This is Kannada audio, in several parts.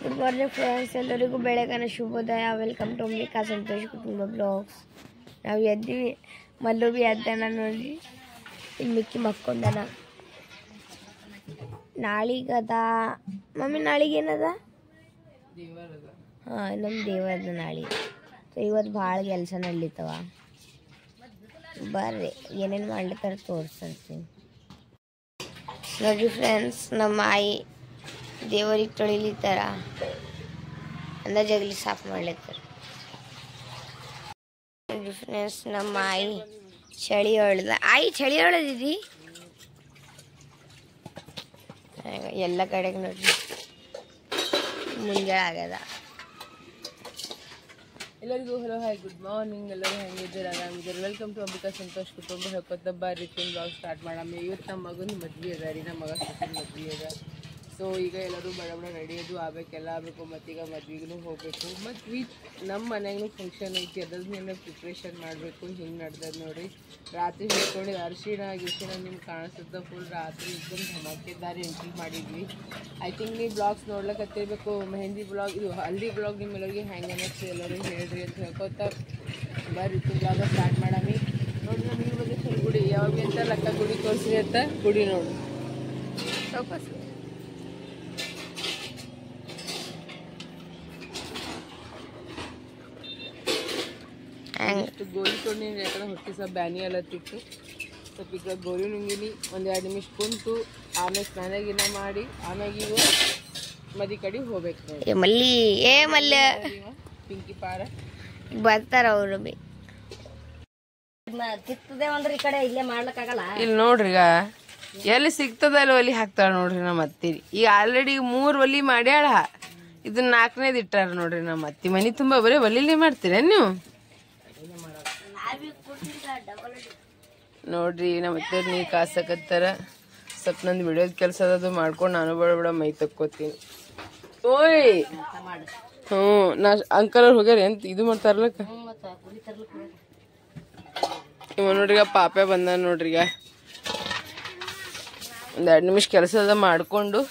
ಗುಡ್ ಮಾರ್ನಿಂಗ್ ಫ್ರೆಂಡ್ಸ್, ಎಲ್ಲರಿಗೂ ಬೆಳಗಿನ ಶುಭೋದಯ. ವೆಲ್ಕಮ್ ಟು ಅಂಬಿಕಾ ಸಂತೋಷ್ ಕುಟುಂಬ ಬ್ಲಾಗ್ಸ್. ನಾವು ಎದ್ದೀವಿ, ಮಲ್ಲು ಬಿ ಎದ್ದಾನ ನೋಡಿ, ಇಲ್ಲಿ ಮಿಕ್ಕಿ ಮಕ್ಕೊಂಡನ. ನಾಳಿಗದ ಮಮ್ಮಿ, ನಾಳಿಗೇನದ? ಹಾಂ, ನಮ್ಮ ದೇವರದ ನಾಳಿಗೆ. ಸೊ ಇವತ್ತು ಭಾಳ ಕೆಲಸ ನಡೀತವ. ಬರ್ರಿ, ಏನೇನು ಮಾಡ್ಲಿಕ್ಕಾರ ತೋರಿಸ್ತೀನಿ ನೋಡ್ರಿ ಫ್ರೆಂಡ್ಸ್. ನಮ್ಮ ಆಯಿ ದೇವರಿಗೆ ತೊಳಿಲಿತ್ತಾರ, ಅಂದ ಜಗಲಿ ಸಾಫ್ ಮಾಡ್ಲಿತ್ತಾರ ನೋಡ್ರಿ ಫ್ರೆಂಡ್ಸ್. ನಮ್ಮ ಆಯಿ ಚಳಿ ಹೊಳ್ದ. ಆಯಿ ಚಳಿ ಹೊಳ್ದಿದ್ದಿ ಎಲ್ಲ ಕಡೆಗೆ ನೋಡ್ರಿ, ಮುಂಜಾನೆ ಆಗ್ಯದ. ಎಲ್ಲರಿಗೂ ಹಲೋ, ಹಾಯ್, ಗುಡ್ ಮಾರ್ನಿಂಗ್. ಎಲ್ಲರೂ ಹೆಂಗಿದ್ದೀರ? ಆರಾಮಿದ್ದೀರ? ವೆಲ್ಕಮ್ ಟು ಅಂಬಿಕಾ ಸಂತೋಷ್ ಕುಟುಂಬ. ಹೇಳ್ಕೊತ ರೀತಿಯ ಬ್ಲಾಗ್ ಸ್ಟಾರ್ಟ್ ಮಾಡಮ್ಮ. ಇವತ್ತು ನಮ್ಮ ಮಗನ ಮದ್ವೆ ಅದ ರೀ, ನಮ್ಮ ಮಗ ಸೊಸಿನ ಮದ್ವೆ ಅದ. ಸೊ ಈಗ ಎಲ್ಲರೂ ಬಡ ರೆಡಿ ಅದು ಆಗಬೇಕೆಲ್ಲ ಆಗಬೇಕು. ಮತ್ತೀಗ ಮದ್ವೆಗೂ ಹೋಗಬೇಕು. ಮತ್ತು ನಮ್ಮ ಮನೆಗೂ ಫಂಕ್ಷನ್ ಐತಿ, ಅದ್ರನ್ನೆಲ್ಲ ಪ್ರಿಪ್ರೇಷನ್ ಮಾಡಬೇಕು. ಹಿಂಗೆ ನಡ್ದದ ನೋಡಿರಿ. ರಾತ್ರಿ ಹೇಳ್ಕೊಂಡಿದ್ದು ಅರಿಶಿಣ ನಿಮ್ಗೆ ಕಾಣಿಸ್ತದ. ಫುಲ್ ರಾತ್ರಿ एकदम ಧಮಾಕೆದಾರಿ ಎಂಟ್ರಿ ಮಾಡಿದ್ವಿ. ಐ ಥಿಂಕ್ ನೀವು ಬ್ಲಾಗ್ಸ್ ನೋಡ್ಲಿಕ್ಕತ್ತಿರ್ಬೇಕು. ಮೆಹಂದಿ ಬ್ಲಾಗ್, ಇದು ಹಲ್ದಿ ಬ್ಲಾಗ್ ನಿಮ್ಮೆಲ್ಲರಿಗೆ ಹೆಂಗೆ ಅನ್ನಿಸ್ತು ಎಲ್ಲರೂ ಹೇಳ್ರಿ ಅಂತ ಹೇಳ್ಕೊತ ಬರ್ರಿ ಬ್ಲಾಗ ಸ್ಟಾರ್ಟ್ ಮಾಡಮಿ. ನೋಡ್ರಿ, ನಮ್ಮ ವೀರಭದ್ರೇಶ್ವರ ಗುಡಿ ಯಾವಾಗ ಅಂತ ಲಕ್ಕ ಗುಡಿ ತೋರಿಸಿ ಅಂತ ಗುಡಿ ನೋಡು ಚೌಕಸ್. ಇಷ್ಟು ಗೋಲಿ ತೊಗೊಂಡಿನಿ, ಯಾಕಂದ್ರೆ ಹೊಟ್ಟೆ ಸ್ವಲ್ಪ ಬ್ಯಾನಿ ಅಲ್ಲತ್ತಿತ್ತು. ಸ್ವಲ್ಪ ಈಗ ಗೋಲಿ ನುಂಗಿನಿ, ಒಂದು 2 ನಿಮಿಷ ಕುಂತು ಆಮೇಲೆ ಸ್ನಾನ ಮಾಡಿ ಆಮ್ಯಾಗ ಈಗ ಮದಿ ಕಡೆ ಹೋಗ್ಬೇಕು ನೋಡಿ. ಮಲ್ಲಿ ಮಲ್ಯ ಪಿಂಕಿ ಪಾರ ಬರ್ತಾರ ಅವರು ಬಿ. ಈ ಕಡೆ ಇಲ್ಲೇ ಮಾಡ್ಲಿಕ್ಕಾಗಲ್ಲ. ಇಲ್ಲಿ ನೋಡ್ರಿ, ಈಗ ಎಲ್ಲಿ ಸಿಗ್ತದ ಅಲ್ಲಿ ಒಲಿ ಹಾಕ್ತಾಳ ನೋಡ್ರಿ ನಮ್ಮ ಅತ್ತಿರಿ. ಈಗ ಆಲ್ರೆಡಿ 3 ಒಲಿ ಮಾಡ್ಯಾಳ, ಇದನ್ನ 4ನೇದು ಇಟ್ಟಾರ ನೋಡ್ರಿ ನಮ್ಮ ಅತ್ತಿ. ಮನಿ ತುಂಬಾ ಬರೀ ಒಲಿಲಿ ಮಾಡ್ತೀರ ನೀವು ನೋಡ್ರಿ. ನಮ್ಮ ಅತ್ತೆ ನೀರು ಕಾಸಕತ್ತಾರ. ಸ್ವಲ್ಪ ನಂದು ಬಿಡೋದ್ ಕೆಲಸ ಅದು ಮಾಡ್ಕೊಂಡು ನಾನು ಬಡ ಮೈ ತಕ್ಕೋತೀನಿ. ಓಯ್ ನಾ ಅಂಕಲ್ ಅವ್ರು ಹೋಗ್ಯಾರ ಎಂತ ಇದು ಮಾಡ್ತಾರಲ್ಲಕ್ಕ. ಇವ ನೋಡ್ರಿಗ ಪಾಪೆ ಬಂದ ನೋಡ್ರಿಗ. ಒಂದು 2 ನಿಮಿಷ ಕೆಲಸ ಅದ ಮಾಡ್ಕೊಂಡು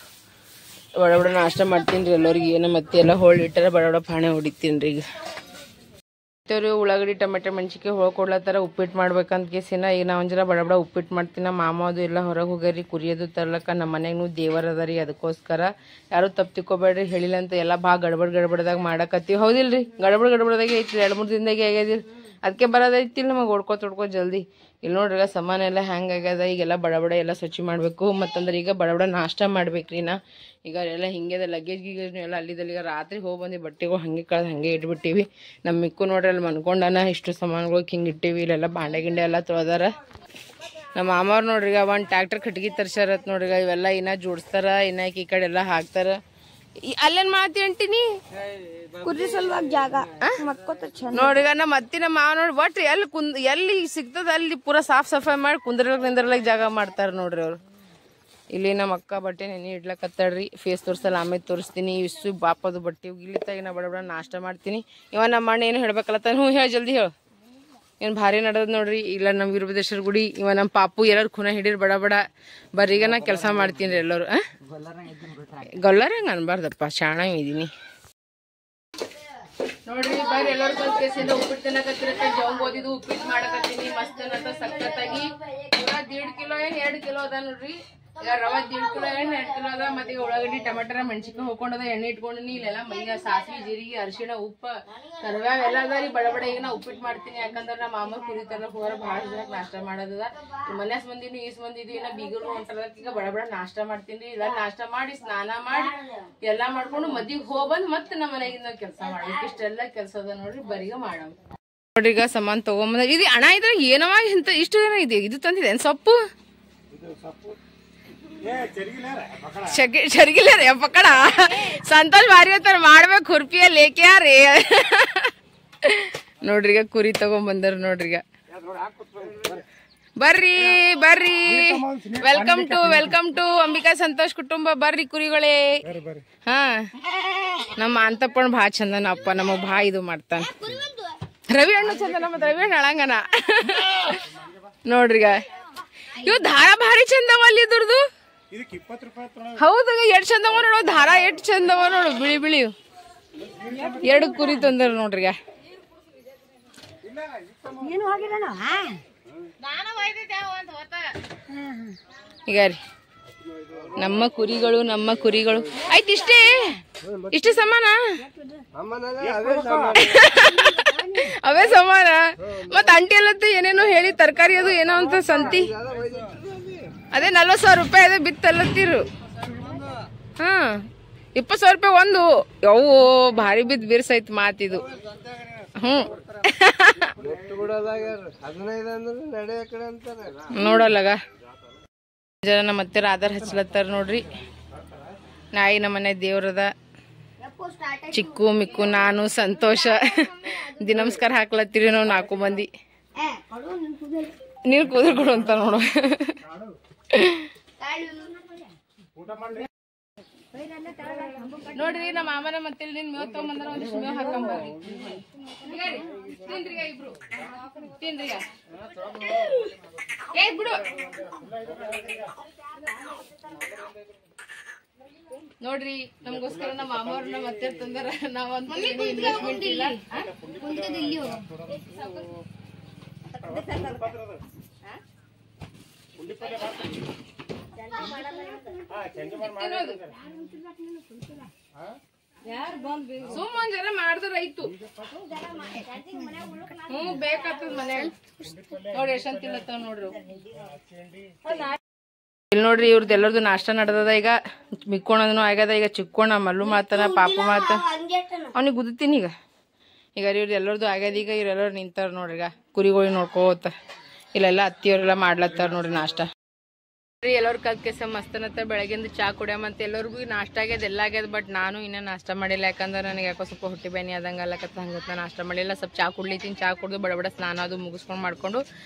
ಬಡ ನಾಷ್ಟ ಮಾಡ್ತೀನಿ ರೀ ಎಲ್ಲರಿಗೆ. ಏನೋ ಮತ್ತೆ ಎಲ್ಲ ಹೊಳ್ಳಿಟ್ಟಾರ, ಬಡ ಪಾಣೆ ಹೊಡಿತೀನಿ ರೀ. ಈಗ ಉಳ್ಳಾಗಡ್ಡಿ ಟೊಮೆಟೊ ಮೆಣಸಿನ್ಕಾಯಿ ಹೊಳ್ಕೊಡ್ಲತ್ತಾರ. ಉಪ್ಪಿಟ್ಟು ಮಾಡ್ಬೇಕಂತ ಕೇಸಿನ ಈಗ ನಾ ಒಂಜರ ಬಡ ಉಪ್ಪಿಟ್ಟು ಮಾಡ್ತೀನಿ. ಮಾಮ ಅದು ಎಲ್ಲ ಹೊರಗೆ ಹೋಗ್ಯಾರಿ ಕುರಿಯೋದು ತರ್ಲಕ್ಕ. ನಮ್ಮ ಮನೆಗೂ ದೇವರ ಅದ ರೀ, ಅದಕ್ಕೋಸ್ಕರ ಯಾರು ತಪ್ಪು ತಿಕ್ಕೋಬೇಡ್ರಿ. ಹೇಳಿಲ್ಲ ಅಂತ ಎಲ್ಲ ಭಾಳ ಗಡ್ಬಡ್ದಾಗ ಮಾಡಕತ್ತೀವಿ. ಹೌದಿಲ್ರಿ? ಗಡ್ಬಡ್ದಾಗೆ ಐತ್ರಿ, 2-3 ದಿನದಾಗೆ ಆಗ್ಯದಿಲ್ಲ. ಅದಕ್ಕೆ ಬರೋದೈತಿಲ್ಲ ನಮಗೆ ಹೊಡ್ಕೊ ಜಲ್ದಿ. ಇಲ್ಲಿ ನೋಡ್ರಿ, ಈಗ ಸಾಮಾನು ಎಲ್ಲ ಹೆಂಗೆ ಆಗ್ಯದ. ಈಗೆಲ್ಲ ಬಡ ಎಲ್ಲ ಸ್ವಚ್ಛ ಮಾಡಬೇಕು. ಮತ್ತಂದ್ರೆ ಈಗ ಬಡ ನಾಷ್ಟ ಮಾಡ್ಬೇಕ್ರಿ. ಈಗ ಎಲ್ಲ ಹಿಂಗೆ ಲಗೇಜ್ ಎಲ್ಲ ಅಲ್ಲಿದ್ದಲ್ಲಿ. ಈಗ ರಾತ್ರಿ ಹೋಗಿ ಬಂದು ಬಟ್ಟೆಗಳು ಹಂಗೆ ಕಳೆದು ಹಂಗೆ ಇಟ್ಬಿಟ್ಟಿವಿ. ನಮ್ಮ ಮಿಕ್ಕು ನೋಡ್ರಿ ಅಲ್ಲಿ ಮನ್ಕೊಂಡನ ಇಷ್ಟು ಸಾಮಾನುಗಳು ಹಿಂಗೆ ಇಟ್ಟಿವಿ. ಇಲ್ಲೆಲ್ಲ ಬಾಂಡೆ ಗಿಂಡೆ ಎಲ್ಲ ತೊಳೆದಾರ. ನಮ್ಮ ಮಾಮವ್ರು ನೋಡ್ರಿ ಈಗ ಒಂದು ಟ್ಯಾಕ್ಟರ್ ಕಟ್ಗಿ ತರ್ಸಾರತ್ ನೋಡ್ರಿ. ಇವೆಲ್ಲ ಇನ್ನ ಜೋಡಿಸ್ತಾರ, ಇನ್ನ ಈ ಕಡೆ ಎಲ್ಲ ಹಾಕ್ತಾರ. ಅಲ್ಲೇನ್ ಮಾಡ್ತಿ ಅಂಟಿನಿ ಕುದ್ರಿ ಸಲುವಾಗಿ ಜಾಗ ನೋಡ್ರಿಗ ನಮ್ಮ ಅತ್ತಿನ ಮಾವ ನೋಡಿ ಒಟ್ರಿ ಎಲ್ಲಿ ಸಿಗ್ತದ ಅಲ್ಲಿ ಪೂರಾ ಸಾಫ್ ಸಫಾಯಿ ಮಾಡಿ ನಿಂದ್ರಲಕ್ ಜಾಗ ಮಾಡ್ತಾರ ನೋಡ್ರಿ ಅವ್ರು. ಇಲ್ಲಿ ನಮ್ಮ ಅಕ್ಕ ಬಟ್ಟೆ ನೆನೆ ಇಡ್ಲಕತ್ತಾಳ್ರಿ. ಫೇಸ್ ತೋರ್ಸಲ್ಲ, ಆಮೇಲೆ ತೋರಿಸ್ತೀನಿ. ಇಷ್ಟು ಬಾಪದು ಬಟ್ಟೆ ಇಲ್ಲಿತ್ತಾಗ ನಾ ಬಡ ನಾಷ್ಟ ಮಾಡ್ತೀನಿ. ಇವ ನಮ್ಮ ಅಣ್ಣ ಏನು ಹೇಳ್ಬೇಕಲ್ಲತ್ತ. ಹ್ಞೂ ಹೇಳಿ, ಜಲ್ದಿ ಹೇಳು. ಏನು ಭಾರಿ ನಡೆದ್ ನೋಡ್ರಿ. ಇಲ್ಲ ನಮ್ಮ ವೀರಭದ್ರೇಶ್ವರ ಗುಡಿ. ಇವ ನಮ್ಮ ಪಾಪು ಎಲ್ಲರೂ ಖುನ ಹಿಡೀರಿ ಬಡ ಬರ್ರಿ. ಈಗ ನಾ ಕೆಲಸ ಮಾಡ್ತೀನಿ ರೀ ಎಲ್ಲರೂ. ಗೊಲ್ಲರ ಹಂಗೆ ಅನ್ಬಾರ್ದಪ್ಪ, ಶಾಣ ಇದೀನಿ ನೋಡ್ರಿ. ಬರ್ರಿ ಎಲ್ಲರೂ ಕಲ್ತ್ಕೇಸಿಂದ ಉಪ್ಪಿಟ್ಟು ತಿನ್ನಕತ್ತಿರತ್ತ. ಜವಂಗ್ ಓದಿದ್ದು ಉಪ್ಪಿಟ್ಟು ಮಾಡಕತ್ತೀನಿ. ಮಸ್ತ್ ಅನ್ನತ್ತ ಸಖತ್ತಾಗಿ. ಪೂರಾ 1.5 ಕಿಲೋ ಏನು 2 ಕಿಲೋ ಅದ ನೋಡ್ರಿ. ಈಗ ರವೆ 1.5 ಕಿಲೋ ಏನು 2 ಕಿಲೋ ಅದ. ಮತ್ತೆ ಈಗ ಉಳ್ಳಾಗಡ್ಡಿ ಟೊಮೆಟೊ ಮೆಣಸಿನ್ಕಾಯಿ ಹೋಗ್ಕೊಂಡದ, ಎಣ್ಣೆ ಇಟ್ಕೊಂಡಿನಿ. ಇಲ್ಲೆಲ್ಲ ಮೈಗ ಸಾಸಿವೆ ಜೀರಿಗೆ ಅರಿಶಿಣ ಉಪ್ಪು ಕರಿಬೇವು ಎಲ್ಲ ಅದ ರೀ. ಬಡ ಈಗ ನಾ ಉಪ್ಪಿಟ್ಟು ಮಾಡ್ತೀನಿ. ಯಾಕಂದ್ರೆ ನಮ್ಮ ಮಾಮ ಕುರಿತಾರ ಹೋರ ಭಾಳ ಜನಕ್ಕೆ ನಾಷ್ಟ ಮಾಡೋದದ. ಮನ್ಯಾಸ ಮಂದಿನು ಈಸ್ ಮಂದಿದ್ದು ಇನ್ನ ಬೀಗರು ಹೊಂಟದ. ಈಗ ಬಡ ನಾಷ್ಟ ಮಾಡ್ತೀನಿ ರೀ. ಇಲ್ಲ ನಾಷ್ಟ ಮಾಡಿ ಸ್ನಾನ ಮಾಡಿ ಎಲ್ಲ ಮಾಡ್ಕೊಂಡು ಮದ್ವಿಗೆ ಹೋಗ್ಬಂದು ಮತ್ತೆ ನಮ್ಮ ಮನೆಗಿಂದ ಕೆಲಸ ಮಾಡ್ಬೇಕು. ಇಷ್ಟೆಲ್ಲ ಕೆಲಸ ಅದ ನೋಡ್ರಿ. ಬರೀಗ ಮಾಡಮ್ ನೋಡ್ರಿ. ಈಗ ಸಾಮಾನು ತಗೊಂಬಂದ ಇದು ಅಣ್ಣ. ಇದ್ರ ಏನವ ಇಂತ ಇಷ್ಟು ಜನ ಇದೆ. ಇದು ತಂದಿದೆ ಸೊಪ್ಪು ಚರ್ಗಿಲ್ಲ ರೀ ಪಕ್ಕಡ. ಸಂತೋಷ್ ಭಾರಿ ಅಂತಾರ ಮಾಡ್ಬೇಕು. ಹುರ್ಪಿಯ ಲೇಕ್ಯಾ ರೀ ನೋಡ್ರಿ. ಈಗ ಕುರಿ ತಗೊಂಬಂದಾರ ನೋಡ್ರಿ. ಈಗ ಬರ್ರಿ ವೆಲ್ಕಮ್ ಟು ಅಂಬಿಕಾ ಸಂತೋಷ್ ಕುಟುಂಬ. ಬರ್ರಿ ಕುರಿಗಳೇ. ಹಾ, ನಮ್ಮ ಅಂತಪ್ಪಣ್ಣ ಭಾಳ ಚಂದನ ಅಪ್ಪ. ನಮಗ್ ಭಾಳ ಇದು ಮಾಡ್ತಾನ. ರವಿ ಹಣ್ಣು ಚಂದ, ನಮ್ಮ ರವಿ ಹಣ್ಣು ಅಳಂಗನ ನೋಡ್ರಿಗ. ಇವ್ ದಾರ ಭಾರಿ ಚಂದವ ಅಲ್ಲಿ ಇದ್ರದು. ಹೌದು ಎಷ್ಟ್ ಚಂದವ ನೋಡು ದಾರ ಎಷ್ಟ್ ಚಂದವ ನೋಡು ಬಿಳಿ ಬಿಳಿ 2 ಕುರಿ ತಂದ್ರ ನೋಡ್ರಿ ಈಗ ರೀ ನಮ್ಮ ಕುರಿಗಳು ಆಯ್ತು ಇಷ್ಟೇ ಸಮಾನ ಅವೇ ಸಮಾನ ಮತ್ ಆಂಟಿ ಎಲ್ಲತ್ತ ಏನೇನೋ ಹೇಳಿ ತರಕಾರಿ ಅದು ಏನೋ ಅಂತ ಸಂತಿ ಅದೇ 40,000 ರೂಪಾಯಿ ಅದೇ ಬಿತ್ತಲ್ಲತ್ತಿರು 20,000 ರೂಪಾಯಿ ಒಂದು ಯವು ಭಾರಿ ಬಿದ್ದು ಬಿರ್ಸೈತ್ ಮಾತಿದು ನೋಡಲ್ಲಗ ಜನ ನಮ್ಮ ಹತ್ತಿರ ಆಧಾರ್ ಹಚ್ಲತ್ತಾರ ನೋಡ್ರಿ ನಾಯಿ ನಮ್ಮನೆ ದೇವ್ರದ ಚಿಕ್ಕು ಮಿಕ್ಕು ನಾನು ಸಂತೋಷ ನಮಸ್ಕಾರ ಹಾಕ್ಲತ್ತೀರಿ ನಾವು 4 ಮಂದಿ ನೀರು ಕುದುರ್ಕೊಡು ಅಂತ ನೋಡು ನೋಡ್ರಿ ನಮ್ಮ ಮಾಮನ ಮತ್ತೆ ನಿನ್ ಮೇವ್ ತಗೊಂಬಂದ್ರ ಒಂದಿಷ್ಟು ಮೇವ್ ಹಾಕೊಂಬರ್ರಿ ತಿನ್ರಿ ಇಬ್ರು ತಿನ್ರಿ ಏ ಬಿಡು ನೋಡ್ರಿ ನಮಗೋಸ್ಕರ ನಮ್ಮ ಮಾಮವ್ರನ್ನ ಮತ್ತೆ ತಂದಾರ ನಾವಂತೂ ಇನ್ವೆಸ್ಟ್ಮೆಂಟ್ ಇಲ್ಲ ಸುಮ್ಮನೆ ಮಾಡಿದ್ರಾಯ್ತು ಬೇಕಾಗ್ತದ ಮನ್ಯಾಗ ನೋಡಿ ಎಷ್ಟಂತ ತಿನ್ನತ್ತಾವ ನೋಡ್ರಿ ಇಲ್ಲಿ ನೋಡ್ರಿ ಇವ್ರದ್ದು ಎಲ್ಲರದು ನಾಷ್ಟ ನಡೆದದ ಈಗ ಮಿಕ್ಕೋಣನು ಆಗ್ಯದ ಈಗ ಚಿಕ್ಕೋಣ ಮಲ್ಲು ಮಾತನ ಪಾಪು ಮಾತ ಅವ್ನಿಗೆ ಗುದ್ತೀನಿ ಈಗ ಇವ್ರದ್ದು ಎಲ್ಲರದು ಆಗ್ಯದ ಈಗ ಇವ್ರೆಲ್ಲರು ನಿಂತಾರ ನೋಡ್ರಿ ಈಗ ಕುರಿಗಳು ನೋಡ್ಕೋತ ಇಲ್ಲೆಲ್ಲ ಅತ್ತಿಯವರೆಲ್ಲ ಮಾಡ್ಲತ್ತಾರ ನೋಡ್ರಿ ನಾಷ್ಟ ಎಲ್ಲರೂ ಕಲ್ ಕೆಸ ಮಸ್ತನತ್ತ ಬೆಳಗ್ಗೆಂದು ಚಾ ಕುಡಿಯಮಂತ ಎಲ್ಲರಿಗೂ ನಾಷ್ಟ ಆಗ್ಯದ ಎಲ್ಲ ಆಗ್ಯದ ಬಟ್ ನಾನು ಇನ್ನೂ ನಾಷ್ಟ ಮಾಡಿಲ್ಲ ಯಾಕಂದ್ರೆ ನನಗೆ ಯಾಕೋ ಸ್ವಲ್ಪ ಹೊಟ್ಟೆ ಬೇನಿ ಆದಂಗೆ ಅಲ್ಲಕತ್ತ ಹಂಗತ್ತ ನಾನು ನಾಷ್ಟ ಮಾಡಿಲ್ಲ ಸ್ವಲ್ಪ ಚಾ ಕುಡ್ಲಿತೀನಿ ಚಾ ಕುಡಿದು ಬಡ ಸ್ನಾನ ಅದು ಮುಗಿಸ್ಕೊಂಡು ಮಾಡ್ಕೊಂಡು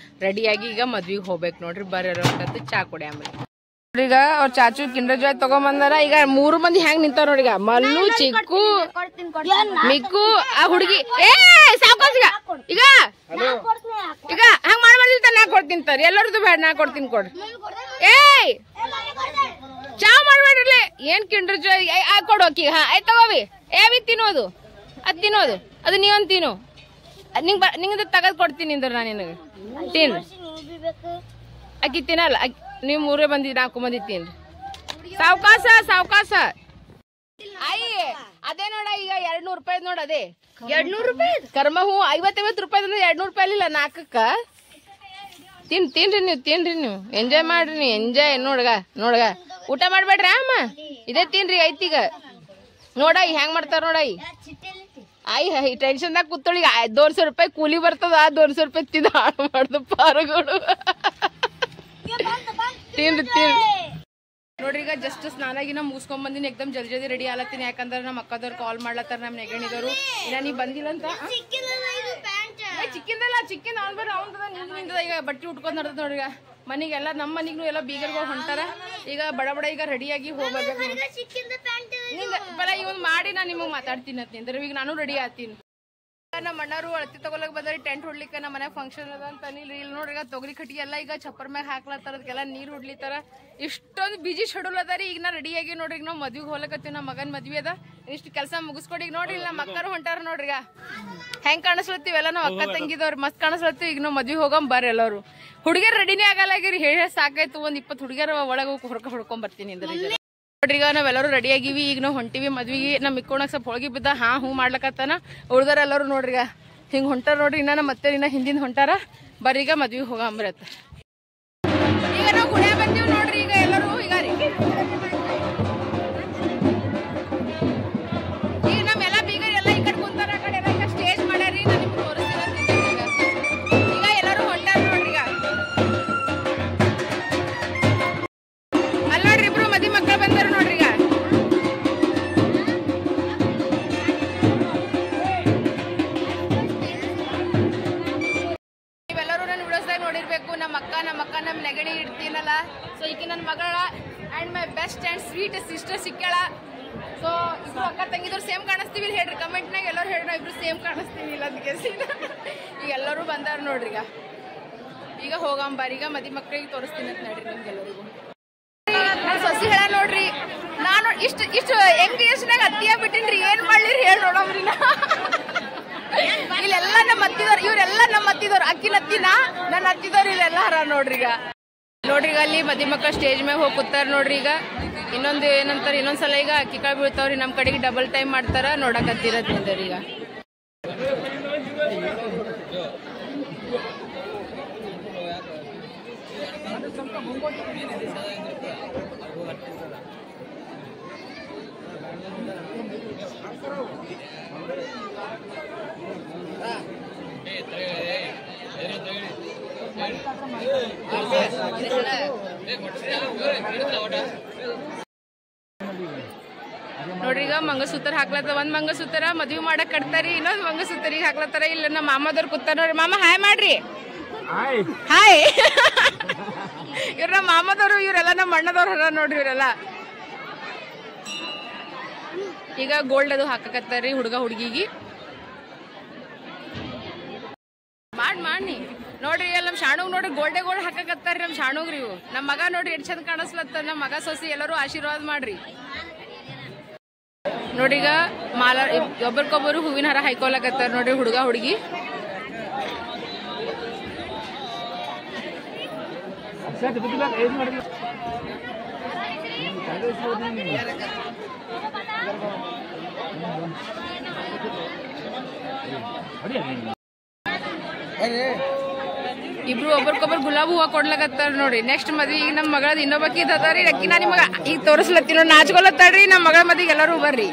ರೆಡಿಯಾಗಿ ಈಗ ಮದ್ವಿಗೆ ಹೋಗ್ಬೇಕು ನೋಡ್ರಿ ಬರ್ರಿ ಚಾ ಕುಡಿಯಂಬ್ರಿ ಈಗ ಅವ್ರ ಚಾಚು ಕಿಂಡರ್ ಜಾಯ್ ತಗೊಂಬಂದಾರ ಈಗ 3 ಮಂದಿ ಹೆಂಗ್ ನಿಂತಾರ ನೋಡ್ರಿ ಈಗ ಮಲ್ಲು ಚಿಕ್ಕು ಮಿಕ್ಕು ಆ ಹುಡುಗಿ ಏ ಸಾಕೋಸ್ ಈಗ ಈಗ ಹಂಗ್ ಮಾಡ್ಬಾರ್ದಿರ್ತ ನಾ ಕೊಡ್ತೀನಿ ಎಲ್ಲರದು ಬೇಡ ನಾ ಕೊಡ್ತೀನಿ ಕೊಡ್ರಿ ಏಯ್ ಚಾ ಮಾಡ್ಬೇಡ್ರಿ ಏನ್ ಕಿಂಡರ್ ಜಾಯ್ ಕೊಡು ಅಕ್ಕಿ ಆಯ್ತು ತಗೋವಿ ಏವಿ ತಿನ್ನೋದು ತಿನ್ನೋದು ಅದು ನೀವೊಂದು ತಿನ್ನು ನಿಂಗೆ ತಗದ್ ಕೊಡ್ತೀನಿ ಅಂದ್ರೆ ನಾನು ನಿನಗೆ ತಿನ್ ಅಕ್ಕಿ ತಿನ್ನಲ್ಲ ನೀವು 3 ಮಂದಿ 4 ಮಂದಿ ತಿನ್ರಿ ಸಾವಕಾಶ ಅಯ್ಯ ಅದೇ ನೋಡ ಈಗ 200 ರೂಪಾಯಿ ನೋಡ ಅದೇ 200 ರೂಪಾಯಿ ಕರ್ಮ ಹೂ 50 ರೂಪಾಯಿ ಅಂದ್ರೆ 200 ರೂಪಾಯಿ ಇಲ್ಲ 4ಕ್ಕ ತಿನ್ರಿ ನೀವು ಎಂಜಾಯ್ ಮಾಡ್ರಿ ಎಂಜಾಯ್ ನೋಡ್ಗ ಊಟ ಮಾಡ್ಬೇಡ್ರಿ ಅಮ್ಮ ಇದೇ ತಿನ್ರಿ ಐತೀಗ ನೋಡ ಹೆಂಗ್ ಮಾಡ್ತಾರ ನೋಡ ಅಯ್ಯ ಟೆನ್ಷನ್ದಾಗ ಕೂತೊಳಿಗ 200 ರೂಪಾಯಿ ಕೂಲಿ ಬರ್ತದ 200 ರೂಪಾಯಿ ತಿಂದು ಹಾಳು ಮಾಡ್ದು ಪಾರುಗಳು ತಿನ್ರಿ ನೋಡ್ರಿ ಈಗ ಜಸ್ಟ್ ಸ್ನಾನಾಗಿನ ಮುಗಿಸ್ಕೊಂಡ್ ಬಂದಿನಿ ಎಕ್ದಮ್ ಜಲ್ದಿ ರೆಡಿ ಆಲತ್ತೀನಿ ಯಾಕಂದ್ರೆ ನಮ್ಮ ಅಕ್ಕದವ್ರು ಕಾಲ್ ಮಾಡ್ಲತ್ತಾರ ನಮ್ಮ ನೆಗಣಿದವರು ಇನ್ನ ನೀ ಬಂದಿಲ್ಲ ಅಂತ ಚಿಕ್ಕಿಂದ ನಿಂದ ಈಗ ಬಟ್ಟೆ ಉಟ್ಕೊಂಡ್ ನಡ್ದ ನೋಡ್ರಿ ಈಗ ಮನಿಗೆಲ್ಲ ನಮ್ಮ ಮನಿಗೂ ಎಲ್ಲ ಬೀಗರ್ಗಳು ಹೊಂಟಾರ ಈಗ ಬಡ ಈಗ ರೆಡಿಯಾಗಿ ಹೋಗ್ಬೇಕು ಇವನ್ ಮಾಡಿ ನಾ ನಿಮಗ್ ಮಾತಾಡ್ತೀನಿ ಅಂತ ಈಗ ನಾನು ರೆಡಿ ಆತೀನಿ ನಮ್ಮ ಅಣ್ಣರು ಅಳತಿ ತಗೊಳಕ್ ಬಂದ್ರಿ ಟೆಂಟ್ ಹೊಡ್ಲಿಕ್ಕೆ ನಮ್ಮ ಮನೆ ಫಂಕ್ಷನ್ ಅದ ಅಂತ ಇಲ್ಲಿ ನೋಡ್ರಿ ಈಗ ತೊಗರಿ ಕಟ್ಟಿ ಎಲ್ಲ ಈಗ ಚಪ್ಪರ್ ಮ್ಯಾಗ ಹಾಕ್ಲತ್ತಾರ ಅದಕ್ಕೆಲ್ಲ ನೀರ್ ಹೊಡ್ಲಿತಾರ ಇಷ್ಟೊಂದು ಬಿಜಿ ಶೆಡ್ಯೂಲ್ ಅದಾರಿ ಈಗ ನಾ ರೆಡಿ ಆಗಿ ನೋಡ್ರಿ ನಾವು ಮದ್ವಿಗೆ ಹೋಗ್ಲಕತ್ತೀವಿ ನಮ್ಮ ಮಗನ್ ಮದ್ವಿ ಅದ ಇಷ್ಟು ಕೆಲಸ ಮುಗಿಸ್ಕೊಡಿ ಈಗ ನೋಡ್ರಿ ನಮ್ಮ ಅಕ್ಕರು ಹೊಂಟಾರ ನೋಡ್ರಿ ಈಗ ಹೆಂಗ್ ಕಾಣಿಸ್ಲತ್ತೀವಿ ಎಲ್ಲ ನಾವ್ ಅಕ್ಕ ತಂಗಿದವ್ರು ಮಸ್ತ್ ಕಾಣಿಸ್ಲತ್ತೀವಿ ಈಗ ನಾವು ಮದ್ವಿಗೆ ಹೋಗಂ ಬರ್ರಿ ಎಲ್ಲರು ಹುಡುಗಿಯರ್ ರೆಡಿನೇ ಆಗಲ್ಲ ಹೇಳಿ ಸಾಕಾಯ್ತು ಒಂದ್ 20 ಹುಡುಗಿಯರ ಒಳಗೆ ಹೊಡ್ಕೊಂಡ್ ಬರ್ತೀನಿ ಅಂದ್ರೆ ನೋಡ್ರಿ ಈಗ ನಾವೆಲ್ಲರೂ ರೆಡಿ ಆಗಿವಿ ಈಗ ನಾವು ಹೊಂಟಿವಿ ಮದ್ವಿಗೆ ನಮ್ ಇಕ್ಕೋಣಕ್ ಸ್ವಲ್ಪ ಹೋಗಿ ಬಿದ್ದ ಹೂ ಮಾಡ್ಲಕತ್ತಾನ ಉಳ್ದಾರ ಎಲ್ಲರೂ ನೋಡ್ರಿ ಈಗ ಹಿಂಗ್ ಹೊಂಟಾರ ನೋಡ್ರಿ ಇನ್ನ ಮತ್ತೆ ಇನ್ನ ಹಿಂದಿನ ಹೊಂಟಾರ ಬರ್ರಿ ಈಗ ಮದ್ವಿಗೆ ಹೋಗಂಬ್ರತ್ತ ಈಗ ನಾವು ಗುಡಿಯ ಬಂದೀವಿ ನೋಡ್ರಿ ಈಗ ಎಲ್ಲರೂ ಈಗ ನಮ್ಮೆಲ್ಲ ಬೀಗರ್ ಎಲ್ಲ ಈ ಕಡೆ ಕುಂತಾರ ಆ ಕಡೆ ಎಲ್ಲ ಸ್ಟೇಜ್ ಮಾಡ್ಯಾರಿ ನಾನು ನಿಮ್ಗೆ ತೋರಿಸ್ತೀನಿ ಈಗ ಎಲ್ಲರೂ ಹೊಂಟಾರ ನೋಡ್ರಿ ಈಗ ಅಲ್ಲಿ ನೋಡ್ರಿ ಇಬ್ರು ಮದಿ ಮಕ್ಕಳು ಬಂದಾರ ನೋಡ್ರಿ ಈಗ ನೀವೆಲ್ಲರೂ ನನ್ನ ವಿಡಿಯೋಸ್ದಾಗ ನೋಡಿರ್ಬೇಕು ನಮ್ಮ ಅಕ್ಕ ನಮ್ಮ ನೆಗಡಿ ಇಡ್ತೀನಲ್ಲ ಸೊ ಈಕಿ ನನ್ನ ಮಗಳ and my best and sweet sister ಸಿಕ್ಕಾಳ ಸೊ ಇಬ್ರು ಅಕ್ಕ ತಂಗಿದವ್ರು ಸೇಮ್ ಕಾಣಿಸ್ತೀವಿ ಹೇಳ್ರಿ ಕಮೆಂಟ್ನಾಗ ಎಲ್ಲರೂ ಹೇಳ್ರಿ ನಾವು ಇಬ್ರು ಸೇಮ್ ಕಾಣಿಸ್ತೀವಿ ಇಲ್ಲ ಅದಕ್ಕೆ ಈಗ ಎಲ್ಲರೂ ಬಂದಾರ ನೋಡ್ರಿ ಈಗ ಹೋಗಂಬಾರಿ ಈಗ ಮದಿ ಮಕ್ಕಳಿಗೆ ತೋರಿಸ್ತೀನಿ ಅಂತ ನೋಡ್ರಿ ನಿಮ್ಗೆಲ್ಲರಿಗೂ ಸೊಸಿ ಹೇಳ ನೋಡ್ರಿ ನಾನು ಇಷ್ಟು ಎಂಗೇಜ್ನಾಗ ಅತ್ತಿಯ ಬಿಟ್ಟಿನ್ರಿ ಏನ್ ಮಾಡ್ಲಿರಿ ಹೇಳಿ ನೋಡಮ್ರಿ ನಾ ಇಲ್ಲೆಲ್ಲ ನಮ್ಮ ಅತ್ತಿದವ್ರು ಇವರೆಲ್ಲ ನಮ್ಮ ಅತ್ತಿದವ್ರು ಅಕ್ಕಿನ ಅತ್ತಿನ ನನ್ನ ಅತ್ತಿದವ್ರು ಇಲ್ಲೆಲ್ಲ ಹರ ನೋಡ್ರಿ ಈಗ ಅಲ್ಲಿ ಮದಿ ಮಕ್ಕಳ ಸ್ಟೇಜ್ ಮ್ಯಾಗ ಹೋಗಿ ಕೂತಾರ ನೋಡ್ರಿ ಈಗ ಇನ್ನೊಂದು ಏನಂತಾರ ಇನ್ನೊಂದ್ಸಲ ಈಗ ಅಕ್ಕಿ ಕಾಳು ಬೀಳ್ತಾವ್ರಿ ನಮ್ ಕಡೆಗೆ ಡಬಲ್ ಟೈಮ್ ಮಾಡ್ತಾರ ನೋಡಕತ್ತಿರತ್ರಿ ಈಗ ನೋಡ್ರಿ ಈಗ ಮಂಗಸೂತ್ರ ಹಾಕ್ಲತ್ತ ಒಂದ್ ಮಂಗಸೂತ್ರ ಮದ್ವಿ ಮಾಡಕ್ ಕಟ್ತಾರಿ ಇನ್ನೊಂದ್ ಮಂಗಸೂತ್ರ ಈಗ ಹಾಕ್ಲತ್ತಾರ ಇಲ್ಲ ನಮ್ಮ ಮಾಮದವ್ರು ಕೂತಾರ ನೋಡ್ರಿ ಮಾಮ ಹಾಯ್ ಮಾಡ್ರಿ ಹಾಯ್ ಇವ್ರ ನಮ್ಮ ಮಾಮದವ್ರು ಇವ್ರೆಲ್ಲ ನಮ್ಮ ಅಣ್ಣದವ್ರು ಹರ ನೋಡ್ರಿ ಇವ್ರೆಲ್ಲ ಈಗ ಗೋಲ್ಡ್ ಅದು ಹಾಕಕತ್ತಾರಿ ಹುಡುಗ ಹುಡುಗಿಗೆ ಮಾಡಿ ನೋಡ್ರಿ ಅಲ್ಲಿ ನಮ್ ಶಾಣುಗ್ ನೋಡ್ರಿ ಗೋಲ್ಡ್ ಹಾಕಕತ್ತಾರಿ ನಮ್ ಶಾಣುಗ್ರಿ ಇವು ನಮ್ ಮಗ ನೋಡ್ರಿ ಎಷ್ಟ್ ಚಂದ ಕಾಣಿಸ್ಲತ್ತ ನಮ್ ಮಗ ಸೊಸಿ ಎಲ್ಲರೂ ಆಶೀರ್ವಾದ ಮಾಡ್ರಿ ನೋಡ್ರಿ ಈಗ ಮಾಲಾ ಒಬ್ಬರಿಗೊಬ್ಬರು ಹೂವಿನ ಹಾರ ಹಾಯ್ಕೊಳಕತ್ತಾರ ನೋಡ್ರಿ ಹುಡುಗ ಹುಡುಗಿ ಇಬ್ರು ಒಬ್ಬರಿಗೊಬ್ಬರು ಗುಲಾಬ್ ಹೂವ ಕೊಡ್ಲಕತ್ತಾರ ನೋಡ್ರಿ ನೆಕ್ಸ್ಟ್ ಮದ್ವಿ ಈಗ ನಮ್ ಮಗಳದ್ ಇನ್ನೊಬ್ಬಕಿ ಇದ್ದರಿ ಅಕ್ಕಿ ನಾ ನಿಮಗ ಈಗ ತೋರಿಸ್ಲತ್ತೀನಿ ನಾಚ್ಕೊಲತ್ತಾಡ್ರಿ ನಮ್ ಮಗಳ ಮದ್ವಿಗೆ ಎಲ್ಲರೂ ಬರ್ರಿ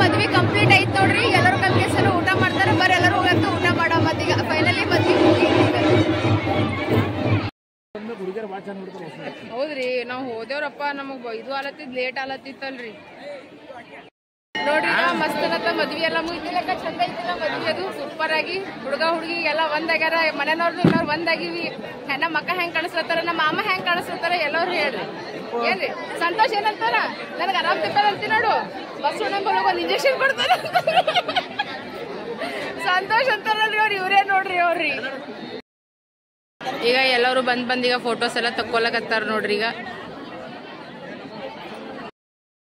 ಮದ್ವಿ ಕಂಪ್ಲೀಟ್ ಐತ್ ನೋಡ್ರಿ ಎಲ್ಲರೂ ಕಲ್ಕೆಸರು ಊಟ ಮಾಡ್ತಾರ ಬರ್ರಿ ಎಲ್ಲರೂ ಹೋಗಂತ ಊಟ ಮಾಡೋ ಮತ್ತೀಗ ಫೈನಲಿ ಮದ್ವಿ ಹೌದ್ರಿ ನಾವ್ ಹೋದೇವ್ರಪ್ಪ ನಮಗ್ ಇದು ಆಲತ್ತಿದ್ ಲೇಟ್ ಆಲತ್ತಿತ್ತಲ್ರಿ ನೋಡ್ರಿ ಮಸ್ತ್ ಅನ್ನತ್ತ ಮದ್ವಿ ಎಲ್ಲ ಮುಗಿತಿಲಕ್ಕ ಚಂದ ಐತಿಲ್ಲ ಮದ್ವಿ ಅದು ಸೂಪರ್ ಆಗಿ ಹುಡುಗ ಹುಡುಗಿ ಎಲ್ಲ ಒಂದಾಗ್ಯಾರ ಮನೆಯವ್ರದ್ದು ಎಲ್ಲಾರು ಒಂದಾಗಿವಿ ನಮ್ಮ ಅಕ್ಕ ಹೆಂಗ್ ಕಾಣಿಸ್ಲತ್ತಾರ ನಮ್ಮ ಮಾಮ ಹೆಂಗ್ ಕಾಣಿಸ್ಲತ್ತಾರ ಎಲ್ಲರೂ ಹೇಳ್ರಿ ಏನ್ರಿ ಸಂತೋಷ್ ಏನಂತಾರ ನನಗ ಆರಾಮ್ ತಿಪ್ಪಾರ ಅಂತಿ ನೋಡು ಬಸ್ ನಂಬರ್ ಒಂದ್ ಇಂಜೆಕ್ಷನ್ ಕೊಡ್ತಾರ ಸಂತೋಷ್ ಅಂತಾರಲ್ರಿ ಅವ್ರು ಇವ್ರೇ ನೋಡ್ರಿ ಅವ್ರಿ ಈಗ ಎಲ್ಲರೂ ಬಂದೀಗ ಫೋಟೋಸ್ ಎಲ್ಲ ತಕ್ಕೊಳಕತ್ತಾರ ನೋಡ್ರಿ ಈಗ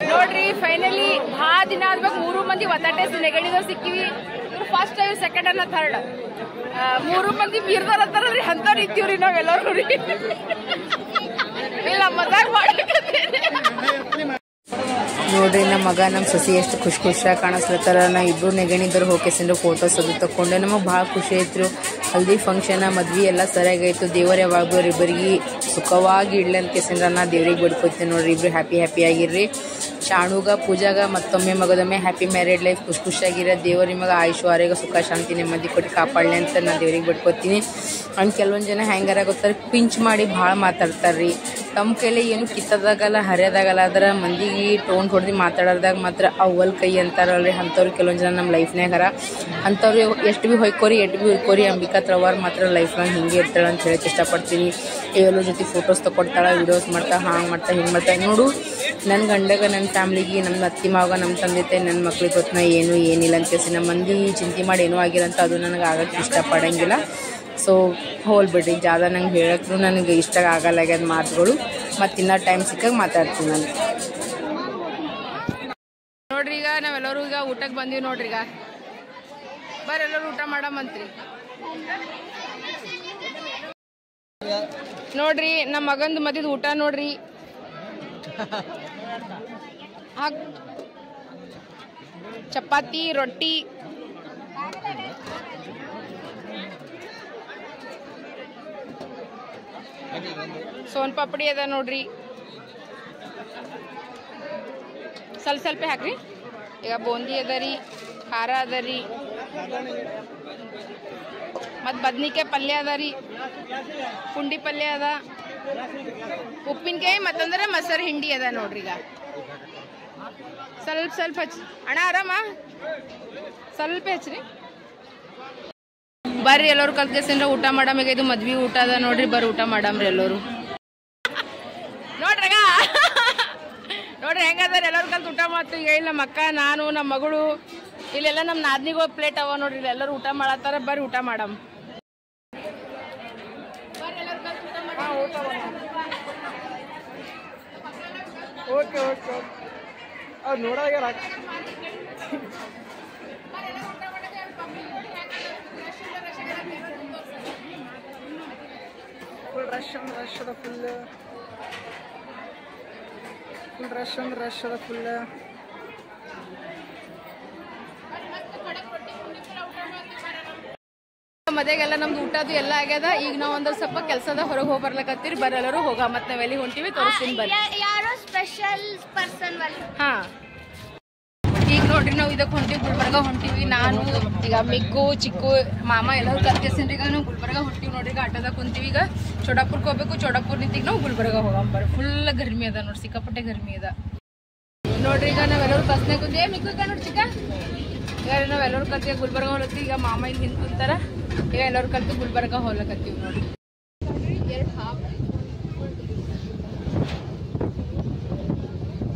ನೋಡ್ರಿ ಫೈನಲಿ ಭಾಳ ದಿನ ಆದ್ಮೇಲೆ 3 ಮಂದಿ ಒತ್ತಾಟೆ ನೆಗಡಿದವ್ರು ಸಿಕ್ಕಿವಿ ಇವ್ರು ಫಸ್ಟ್ ಇವ್ರು ಸೆಕೆಂಡ್ ಅನ್ನ ಥರ್ಡ್ 3 ಮಂದಿ ಮೀರ್ದಾರ ಅಂತಾರಲ್ರಿ ಅಂತವ್ರು ಇದ್ದೀವ್ರಿ ನಾವೆಲ್ಲರೂ ರೀ ಇಲ್ಲ ಮಜಾಕ್ ಮಾಡಕತ್ತೀನಿ ನೋಡ್ರಿ ನಮ್ಮ ಮಗ ನಮ್ಮ ಸೊಸಿ ಎಷ್ಟು ಖುಷಿಯಾಗಿ ಕಾಣಿಸ್ಲತ್ತಾರ ನಾ ಇಬ್ರು ನೆಗಣಿದ್ರು ಹೋಗ್ಕೆಸಿಂದ ಫೋಟೋಸ್ ಅದು ತಕೊಂಡೆ ನಮಗೆ ಭಾಳ ಖುಷಿ ಆಯ್ತು ಹಲ್ದಿ ಫಂಕ್ಷನ್ ಮದ್ವಿ ಎಲ್ಲ ಸರಿಯಾಗಾಯ್ತು ದೇವರ ಯಾವಾಗೂ ಇಬ್ಬರಿಗೆ ಸುಖವಾಗಿ ಇಡ್ಲಿ ಅಂತ ಕೆಸಿಂದ್ರ ನಾ ದೇವ್ರಿಗೆ ಬಿಡ್ಕೊತೀನಿ ನೋಡ್ರಿ ಇಬ್ರು ಹ್ಯಾಪಿ ಆಗಿರ್ರಿ ಶಾಣುಗ ಪೂಜಾಗ ಮತ್ತೊಮ್ಮೆ ಮಗದೊಮ್ಮೆ ಹ್ಯಾಪಿ ಮ್ಯಾರೇಡ್ ಲೈಫ್ ಖುಷಿಯಾಗಿರೋ ದೇವ್ರ ನಿಮಗೆ ಆಯುಷು ಆರೋಗ್ಯ ಸುಖ ಶಾಂತಿ ನೆಮ್ಮದಿ ಕೊಟ್ಟು ಕಾಪಾಡಲಿ ಅಂತ ನಾನು ದೇವ್ರಿಗೆ ಬಿಡ್ಕೊತೀನಿ ಅಂಡ್ ಕೆಲವೊಂದು ಜನ ಹೆಂಗಾರ ಗೊತ್ತಾರೆ ಪಿಂಚ್ ಮಾಡಿ ಭಾಳ ಮಾತಾಡ್ತಾರ್ರಿ ತಮ್ಮ ಕೈಲಿ ಏನು ಕಿತ್ತದಾಗಲ್ಲ ಹರಿಯೋದಾಗಲ್ಲ ಅದರ ಮಂದಿಗೆ ಟೋನ್ ಹೊಡೆದು ಮಾತಾಡೋದಾಗ ಮಾತ್ರ ಅವ್ವಲ್ ಕೈ ಅಂತಾರಲ್ರಿ ಅಂಥವ್ರು ಕೆಲವೊಂದು ಜನ ನಮ್ಮ ಲೈಫ್ನಾಗ ಹರ ಅಂಥವ್ರು ಎಷ್ಟು ಭೀ ಹೊಯ್ಕೋರಿ ಹುಯ್ಕೋರಿ ಅಂಬಿಕಾ ತ್ರವಾರ್ ಮಾತ್ರ ಲೈಫ್ನಾಗ ಹಿಂಗೆ ಇರ್ತಾಳೆ ಅಂತ ಹೇಳಕ್ಕೆ ಇಷ್ಟಪಡ್ತೀನಿ ಎಲ್ಲರ ಜೊತೆ ಫೋಟೋಸ್ ತಗೊಡ್ತಾಳೆ ವೀಡಿಯೋಸ್ ಮಾಡ್ತಾ ಹಾಂಗೆ ಮಾಡ್ತಾ ಹಿಂಗೆ ಮಾಡ್ತಾ ನೋಡು ನನ್ನ ಗಂಡಗ ನನ್ನ ಫ್ಯಾಮ್ಲಿಗೆ ನಮ್ಮ ಅತ್ತಿ ಮಾವಾಗ ನಮ್ಮ ತಂದೆ ನನ್ನ ಮಕ್ಳಿಗೆ ಗೊತ್ತ ಏನು ಏನಿಲ್ಲ ಅಂತ ಕೇಳಿಸಿ ನಮ್ಮ ಮಂದಿ ಚಿಂತೆ ಮಾಡಿ ಏನೂ ಆಗಿರಂತ ಅದು ನನಗೆ ಆಗಕ್ಕೆ ಇಷ್ಟಪಡೋಂಗಿಲ್ಲ ಸೊ ಹೋಲ್ಬಿಡ್ರಿ ಜಾದ ನಂಗೆ ಹೇಳಕ್ಕೂ ನನಗೆ ಇಷ್ಟ ಆಗಲ್ಲಾಗ್ಯದ ಮಾತುಗಳು ಮತ್ತು ಇನ್ನೂ ಟೈಮ್ ಸಿಕ್ಕಾಗ ಮಾತಾಡ್ತೀನಿ ನಾನು ನೋಡ್ರಿ ಈಗ ನಾವೆಲ್ಲರೂ ಈಗ ಊಟಕ್ಕೆ ಬಂದೀವಿ ನೋಡ್ರಿ ಈಗ ಎಲ್ಲರೂ ಊಟ ಮಾಡಮಂತ್ರಿ ನೋಡ್ರಿ ನಮ್ಮ ಮಗಂದು ಮದಿದ ಊಟ ನೋಡ್ರಿ ಚಪಾತಿ ರೊಟ್ಟಿ ಸೋನ್ ಪಾಪಡಿ ಅದ ನೋಡ್ರಿ ಸ್ವಲ್ಪ ಹಾಕ್ರಿ ಈಗ ಬೂಂದಿ ಅದ ರೀ ಖಾರ ಅದ ರೀ ಮತ್ತು ಬದ್ನಿಕಾಯಿ ಪಲ್ಯ ಅದ ರೀ ಪುಂಡಿ ಪಲ್ಯ ಅದ ಉಪ್ಪಿನಕಾಯಿ ಮತ್ತಂದ್ರೆ ಮೊಸರು ಹಿಂಡಿ ಅದ ನೋಡ್ರಿ ಈಗ ಸ್ವಲ್ಪ ಹಚ್ಚಿ ಅಣ್ಣ ಆರಾಮ ಸ್ವಲ್ಪ ಹಚ್ಚ್ರಿ ಬರ್ರಿ ಎಲ್ಲರೂ ಕಲ್ತ್ಕೇಸಿಂದ್ರ ಊಟ ಮಾಡಮ್. ಈಗ ಇದು ಮದ್ವಿ ಊಟ ಅದ ನೋಡ್ರಿ, ಬರ್ರಿ ಊಟ ಮಾಡಮ್ರಿ ಎಲ್ಲರೂ. ನೋಡ್ರಿ ನೋಡ್ರಿ ಹೆಂಗದಾರ ಎಲ್ಲರೂ ಕಲ್ತು ಊಟ ಮಾಡ್ತೀವಿ. ಈಗ ಇಲ್ಲಿ ನಮ್ಮ ಅಕ್ಕ, ನಾನು, ನಮ್ಮ ಮಗಳು, ಇಲ್ಲೆಲ್ಲ ನಮ್ಮ ನಾದ್ನಿಗಳು ಪ್ಲೇಟ್ ಅವ ನೋಡ್ರಿ, ಇಲ್ಲಿ ಎಲ್ಲರೂ ಊಟ ಮಾಡತ್ತಾರ. ಬರ್ರಿ ಊಟ ಮಾಡಮ್. ಓಕೆ ಓಕೆ ಅವ್ರು ನೋಡೋಗ್ಯಾರ. ಫುಲ್ ರಶ್ ಅಂದ್ರೆ ರಶ್ ಅದ, ಫುಲ್ ರಶ್ ಅಂದ್ರೆ ರಶ್ ಅದ ಫುಲ್. ಮದ್ವೆಗೆಲ್ಲ ನಮ್ದು ಊಟದು ಎಲ್ಲ ಆಗ್ಯದ. ಈಗ ನಾವು ಒಂದ್ ಸ್ವಲ್ಪ ಕೆಲಸದ ಹೊರಗೆ ಹೋಗಿ ಬರ್ಲಕತ್ತೀರಿ. ಬರೆಲ್ಲರೂ ಹೋಗ ಮತ್ತೆ ನಾವ್ ಎಲ್ಲಿ ಹೊಂಟಿವಿ ತೋರಿಸ್ತೀನಿ ಬರ್ರಿ. ಯಾರೋ ಸ್ಪೆಷಲ್ ಪರ್ಸನ್ ಹಾ ಈಗ ನೋಡ್ರಿ ನಾವು ಇದಕ್ಕೆ ಹೊಂಟಿವಿ, ಗುಲ್ಬರ್ಗ ಹೊಂಟಿವಿ. ನಾನು ಈಗ ಮಿಕ್ಕು, ಚಿಕ್ಕು, ಮಾಮ ಎಲ್ಲರೂ ಕಲ್ಕೇಸಿನ್ರಿ. ಈಗ ನಾವು ಗುಲ್ಬರ್ಗ ಹೊಂಟಿವಿ ನೋಡ್ರಿ. ಈಗ ಆಟೋದಾಗ ಕುಂತೀವಿ. ಈಗ ಚೋಡಾಪುರ್ಗೆ ಹೋಗ್ಬೇಕು. ಚೋಡಾಪುರ್ ನಿಂತಿಗೆ ನಾವು ಗುಲ್ಬರ್ಗ ಹೋಗಂಬರ್. ಫುಲ್ ಗರ್ಮಿ ಅದ ನೋಡ್ರಿ, ಸಿಕ್ಕಾಪಟ್ಟೆ ಗರ್ಮಿ ಅದ ನೋಡ್ರಿ. ಈಗ ನಾವೆಲ್ಲರೂ ಬಸ್ನಾಗ ಕುಂತೀವಿ. ಮಿಕ್ಕು ಈಗ ನೋಡ್ರಿ ಚಿಕ್ಕ. ಈಗ ನಾವೆಲ್ಲರೂ ಕಲ್ತಿಗೆ ಗುಲ್ಬರ್ಗ ಹೋಲತ್ತೀವಿ. ಈಗ ಮಾಮ ಇಲ್ಲಿ ಹಿಂದೆ ಕುಂತಾರ. ಈಗ ಎಲ್ಲರೂ ಕಲ್ತು ಗುಲ್ಬರ್ಗ ಹೋಗ್ಲಕತ್ತೀವಿ ನೋಡ್ರಿ. ಎರಡು ಹಾಫ್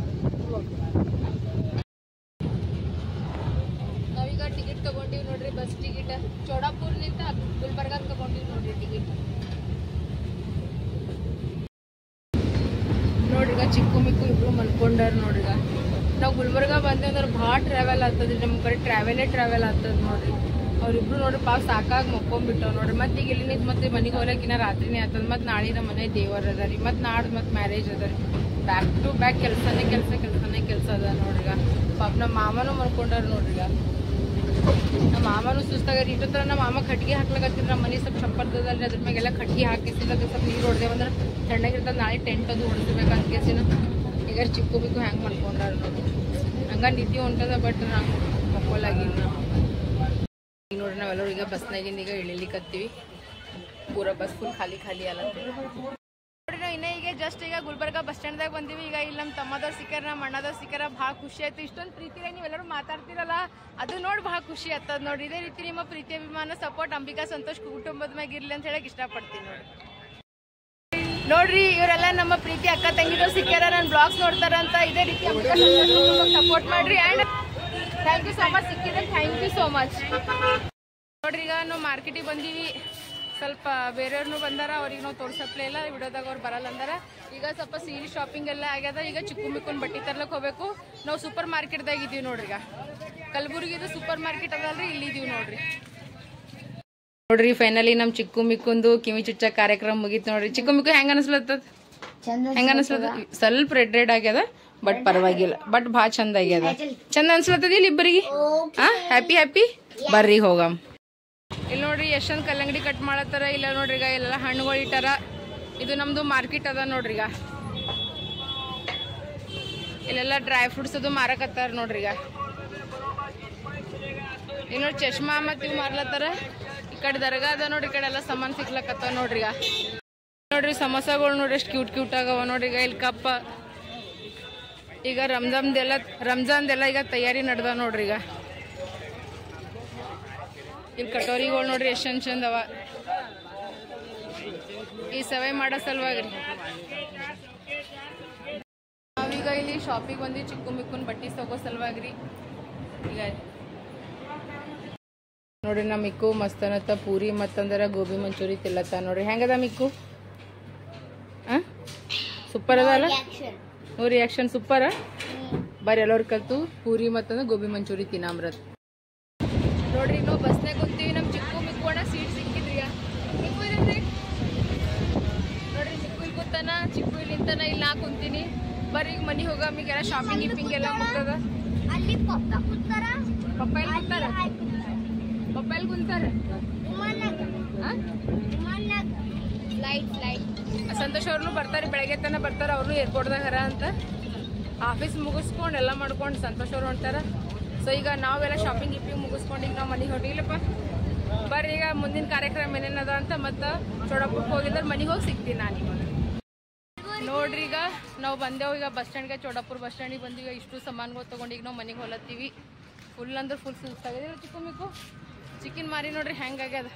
ನಾವೀಗ ಟಿಕೆಟ್ ತಗೊಂಡಿವಿ ನೋಡ್ರಿ, ಬಸ್ ಟಿಕೆಟ್. ಚೋಡಾಪುರ್ನಿಂದ ಗುಲ್ಬರ್ಗ ತಗೊಂಡಿವಿ ನೋಡ್ರಿ ಟಿಕೆಟ್. ನೋಡ್ರಿ ಈಗ ಚಿಕ್ಕು ಮಿಕ್ಕು ಇಬ್ರು ಮಲ್ಕೊಂಡಾರ ನೋಡ್ರಿ. ಈಗ ನಾವು ಗುಲ್ಬರ್ಗ ಬಂದೆ ಅಂದ್ರೆ ಭಾಳ ಟ್ರಾವೆಲ್ ಆಗ್ತದ್ರಿ. ನಮ್ಮ ಕಡೆ ಟ್ರಾವೆಲ್ ಆಗ್ತದ ನೋಡ್ರಿ. ಅವ್ರಿಬ್ರು ನೋಡ್ರಿ ಪಾಪ ಸಾಕಾಗಿ ಮಕ್ಕೊಂಡ್ಬಿಟ್ಟವ್ ನೋಡ್ರಿ. ಮತ್ತೆ ಈಗ ಇಲ್ಲಿ ನಿಂತು ಮತ್ತೆ ಮನೆಗೆ ಹೋಗ್ಲಕ್ಕಿನ್ನ ರಾತ್ರಿನೇ ಆಗ್ತದ. ಮತ್ತೆ ನಾಳೆ ನಮ್ಮ ಮನೆ ದೇವರ ಅದ ರೀ, ಮತ್ತೆ ನಾಡ್ದು ಮತ್ತೆ ಮ್ಯಾರೇಜ್ ಅದ ರೀ. ಬ್ಯಾಕ್ ಟು ಬ್ಯಾಕ್ ಕೆಲಸನೇ ಕೆಲಸ ಅದ ನೋಡ್ರಿ. ಈಗ ಪಾಪ ನಮ್ಮ ಮಾಮನೂ ಮಲ್ಕೊಂಡಾರ ನೋಡ್ರಿ. ಈಗ ನಮ್ಮ ಮಾಮನೂ ಸುಸ್ತಾಗ್ಯಾರ. ಇಟ್ಟತ್ರ ನಮ್ಮ ಮಾಮ ಕಟ್ಗೆ ಹಾಕ್ಲಾಕತ್ತಿರ. ನಮ್ಮ ಮನೆ ಸ್ವಲ್ಪ ಚಪ್ಪರ್ತದಲ್ರಿ, ಅದ್ರ ಮ್ಯಾಗೆಲ್ಲ ಕಟ್ಗೆ ಹಾಕಿಸಿದ ಸ್ವಲ್ಪ ನೀರು ಹೊಡೆದೇವಂದ್ರೆ ತಣ್ಣಗಿರ್ತದೆ. ನಾಳೆ ಟೆಂಟ್ ಅದು ಹೊಡೆಸ್ಬೇಕಂತ ಕೇಸಿನ ಈಗ ಚಿಕ್ಕು ಬಿಕ್ಕು ಹ್ಯಾಂಗೆ ಮಾಡ್ಕೊಂಡ್ರ ನೋಡ್ರಿ. ಹಂಗ ನಿದ್ದೆ ಹೊಂಟದ, ಬಟ್ ನಾವು ಮಕ್ಕೊಲಾಗಿಲ್ಲ. ಈಗ ನೋಡ್ರಿ ನಾವೆಲ್ಲರೂ ಈಗ ಬಸ್ನಾಗಿಂದ ಈಗ ಇಳಿಲಿಕತ್ತೀವಿ. ಪೂರ ಬಸ್ ಫುಲ್ ಖಾಲಿ ಅಲತ್ತೀವಿ ನೋಡ್ರಿ. ನಾವು ಇನ್ನೇ ಈಗ ಜಸ್ಟ್ ಈಗ ಗುಲ್ಬರ್ಗ ಬಸ್ ಸ್ಟ್ಯಾಂಡ್ದಾಗ ಬಂದೀವಿ. ಈಗ ಇಲ್ಲಿ ನಮ್ಮ ತಮ್ಮದವ್ರು ಸಿಕ್ಕಾರ, ನಮ್ಮ ಅಣ್ಣದವ್ರು ಸಿಕ್ಕಾರ. ಭಾಳ ಖುಷಿ ಆಯ್ತು. ಇಷ್ಟೊಂದು ಪ್ರೀತಿಯಾಗಿ ನೀವೆಲ್ಲರೂ ಮಾತಾಡ್ತಿರಲ್ಲ, ಅದು ನೋಡಿ ಭಾಳ ಖುಷಿ ಆಗ್ತದ ನೋಡ್ರಿ. ಇದೇ ರೀತಿ ನಿಮ್ಮ ಪ್ರೀತಿ ಅಭಿಮಾನ ಸಪೋರ್ಟ್ ಅಂಬಿಕಾ ಸಂತೋಷ್ ಕುಟುಂಬದ ಮ್ಯಾಗ ಇರ್ಲಿ ಅಂತ ಹೇಳಕ್ ಇಷ್ಟಪಡ್ತೀನಿ ನೋಡ್ರಿ. ಇವರೆಲ್ಲ ನಮ್ಮ ಪ್ರೀತಿ ಅಕ್ಕ ತಂಗಿದವ್ರು ಸಿಕ್ಕಾರ, ನನ್ನ ಬ್ಲಾಗ್ಸ್ ನೋಡ್ತಾರ ಅಂತ. ಇದೇ ರೀತಿ ಸಪೋರ್ಟ್ ಮಾಡ್ರಿ. And thank you so much ಸಿಕ್ಕಿದ್ರೆ. ಥ್ಯಾಂಕ್ ಯು ಸೋ ಮಚ್ ನೋಡ್ರಿ. ಈಗ ನಾವು ಮಾರ್ಕೆಟಿಗೆ ಬಂದೀವಿ. ಸ್ವಲ್ಪ ಬೇರೆಯವ್ರನ್ನೂ ಬಂದಾರ, ಅವ್ರಿಗೆ ನಾವು ತೋರ್ಸಪ್ಲೇ ಇಲ್ಲ ವಿಡಿಯೋದಾಗ. ಅವ್ರು ಬರಲ್ಲ ಅಂದಾರ. ಈಗ ಸ್ವಲ್ಪ ಸೀರೆ ಶಾಪಿಂಗ್ ಎಲ್ಲ ಆಗ್ಯದ. ಈಗ ಚಿಕ್ಕು ಮಿಕ್ಕುನ್ ಬಟ್ಟೆ ತರ್ಲಕ್ಕೆ ಹೋಗ್ಬೇಕು. ನಾವು ಸೂಪರ್ ಮಾರ್ಕೆಟ್ದಾಗ ಇದೀವಿ ನೋಡ್ರಿ. ಈಗ ಕಲಬುರ್ಗಿದು ಸೂಪರ್ ಮಾರ್ಕೆಟ್ ಅದಲ್ರಿ, ಇಲ್ಲಿ ಇದೀವಿ ನೋಡ್ರಿ. ಫೈನಲಿ ನಮ್ಮ ಚಿಕ್ಕು ಮಿಕ್ಕುಂದು ಕಿವಿ ಚುಚ್ಚ ಕಾರ್ಯಕ್ರಮ ಮುಗೀತು ನೋಡ್ರಿ. ಚಿಕ್ಕು ಮಿಕ್ಕು ಹೆಂಗ ಅನಿಸ್ಲತ್ತದ? ಸ್ವಲ್ಪ ರೆಡ್ ಆಗ್ಯದ, ಬಟ್ ಪರವಾಗಿಲ್ಲ. ಬಟ್ ಭಾಳ ಚಂದ ಆಗ್ಯದ. ಚಂದ ಅನ್ಸ್ಲತ್ತದ ಇಲ್ಲಿ ಇಬ್ಬರಿಗೆ. ಹ್ಯಾಪಿ ಬರ್ರಿ ಹೋಗಮ್. ಇಲ್ಲಿ ನೋಡ್ರಿ ಎಷ್ಟೊಂದು ಕಲ್ಲಂಗಡಿ ಕಟ್ ಮಾಡತ್ತಾರ. ಇಲ್ಲ ನೋಡ್ರಿ ಈಗ ಎಲ್ಲ ಹಣ್ಣುಗಳು ಇಟ್ಟಾರ. ಇದು ನಮ್ದು ಮಾರ್ಕೆಟ್ ಅದ ನೋಡ್ರಿ. ಈಗ ಇಲ್ಲೆಲ್ಲ ಡ್ರೈ ಫ್ರೂಟ್ಸ್ ಅದು ಮಾರಕತ್ತಾರ ನೋಡ್ರಿ. ಈಗ ಇಲ್ಲಿ ನೋಡಿ ಚಶ್ಮಾ ಮತ್ತು ಇವು ಮಾರ್ಲತ್ತಾರ. ಈ ಕಡೆ ದರ್ಗಾ ಅದ ನೋಡ್ರಿ. ಈ ಕಡೆ ಎಲ್ಲ ಸಾಮಾನು ಸಿಕ್ಲಕತ್ತಾವ ನೋಡ್ರಿ. ಈಗ ನೋಡ್ರಿ ಸಮೋಸಾಗಳು ನೋಡ್ರಿ ಎಷ್ಟು ಕ್ಯೂಟ್ ಆಗವ ನೋಡ್ರಿ. ಈಗ ಇಲ್ಲಿ ಕಪ್ಪ ಈಗ ರಂಜಾನ್ದೆಲ್ಲ ಈಗ ತಯಾರಿ ನಡೆದ ನೋಡ್ರಿ. ಈಗ ಇಲ್ಲಿ ಕಟೋರಿಗಳು ನೋಡ್ರಿ ಎಷ್ಟು ಚಂದ ಅವ. ಈ ಸವೈ ಮಾಡೋ ಸಲುವಾಗಿ ನಾವೀಗ ಇಲ್ಲಿ ಶಾಪಿಗೆ ಬಂದು ಚಿಕ್ಕು ಮಿಕ್ಕುನ್ ಬಟ್ಟೆ ತಗೋ ಸಲುವಾಗಿ ಈಗ ನೋಡ್ರಿ. ನಮ್ಮ ಮಿಕ್ಕು ಮಸ್ತನತ್ತ ಪೂರಿ ಮತ್ತಂದ್ರೆ ಗೋಬಿ ಮಂಚೂರಿ ತಿಲ್ಲತ್ತ ನೋಡ್ರಿ. ಹೆಂಗದ ಮಿಕ್ಕು? ಸೂಪರ್ ಅದ ಅಲ್ಲ? ರಿಯಾಕ್ಷನ್ ಸೂಪರ. ಬರ್ರಿ ಎಲ್ಲರೂ ಕಲ್ತು ಪೂರಿ ಮತ್ತಂದ್ರೆ ಗೋಬಿ ಮಂಚೂರಿ ತಿನ್ನಮ್ರತ್ ನೋಡ್ರಿ. ನಾವು ಬಸ್ನಾಗ ಕುಂತೀವಿ. ನಮ್ಮ ಚಿಕ್ಕು ಮಿಕ್ಕೋಣ ಸೀಟ್ ಸಿಕ್ಕಿದ್ರಿ. ಮಿಕ್ಕು ಇದ್ರಿ ನೋಡ್ರಿ. ಚಿಕ್ಕು ಇಲ್ಲಿ ಕೂತಾನ, ಚಿಕ್ಕು ಇಲ್ಲಿ ನಿಂತಾನ, ಇಲ್ಲಿ ನಾ ಕುಂತೀನಿ. ಬರ್ರಿ ಈಗ ಮನೆಗೆ ಹೋಗ. ಈಗೆಲ್ಲ ಶಾಪಿಂಗ್ ಗಿಪಿಂಗ್ ಎಲ್ಲ ಮುಗ್ದದ. ಪಪ್ಪ ಎಲ್ಲಿ ಕುಂತಾರ? ಸಂತೋಷ್ ಅವ್ರನ್ನು ಬರ್ತಾರೆ, ಬೆಳಗ್ಗೆ ತನ ಬರ್ತಾರೆ. ಅವ್ರು ಏರ್ಪೋರ್ಟ್ದಾಗ ಹರ ಅಂತ ಆಫೀಸ್ ಮುಗಿಸ್ಕೊಂಡು ಎಲ್ಲ ಮಾಡ್ಕೊಂಡು ಸಂತೋಷ್ ಅವ್ರು ಹೊಂಟಾರ. ಸೊ ಈಗ ನಾವೆಲ್ಲ ಶಾಪಿಂಗ್ ಗಿಪಿಂಗ್ ಮುಗಿಸ್ಕೊಂಡು ಈಗ ನಾವು ಮನೆಗೆ ಹೊರಟಿಲ್ಲಪ್ಪ. ಬರ್ರಿ ಈಗ ಮುಂದಿನ ಕಾರ್ಯಕ್ರಮ ಏನೇನದ ಅಂತ ಮತ್ತೆ ಚೋಡಾಪುರಕ್ಕೆ ಹೋಗಿದ್ರೆ ಮನೆಗೆ ಹೋಗಿ ಸಿಗ್ತೀನಿ ನಾನು. ನೋಡ್ರಿ ಈಗ ನಾವು ಬಂದೆವು. ಈಗ ಬಸ್ ಸ್ಟ್ಯಾಂಡ್ಗೆ, ಚೋಡಾಪುರ ಬಸ್ ಸ್ಟ್ಯಾಂಡಿಗೆ ಬಂದೀವಿ. ಇಷ್ಟು ಸಾಮಾನುಗಳು ತೊಗೊಂಡು ಈಗ ನಾವು ಮನೆಗೆ ಹೊಲತ್ತೀವಿ. ಫುಲ್ ಅಂದ್ರೆ ಫುಲ್ ಸುಸ್ತಾಗಿದೆ. ಚಿಕ್ಕು ಮಿಕ್ಕು ಚಿಕನ್ ಮಾರಿ ನೋಡ್ರಿ ಹೆಂಗಾಗ್ಯದ.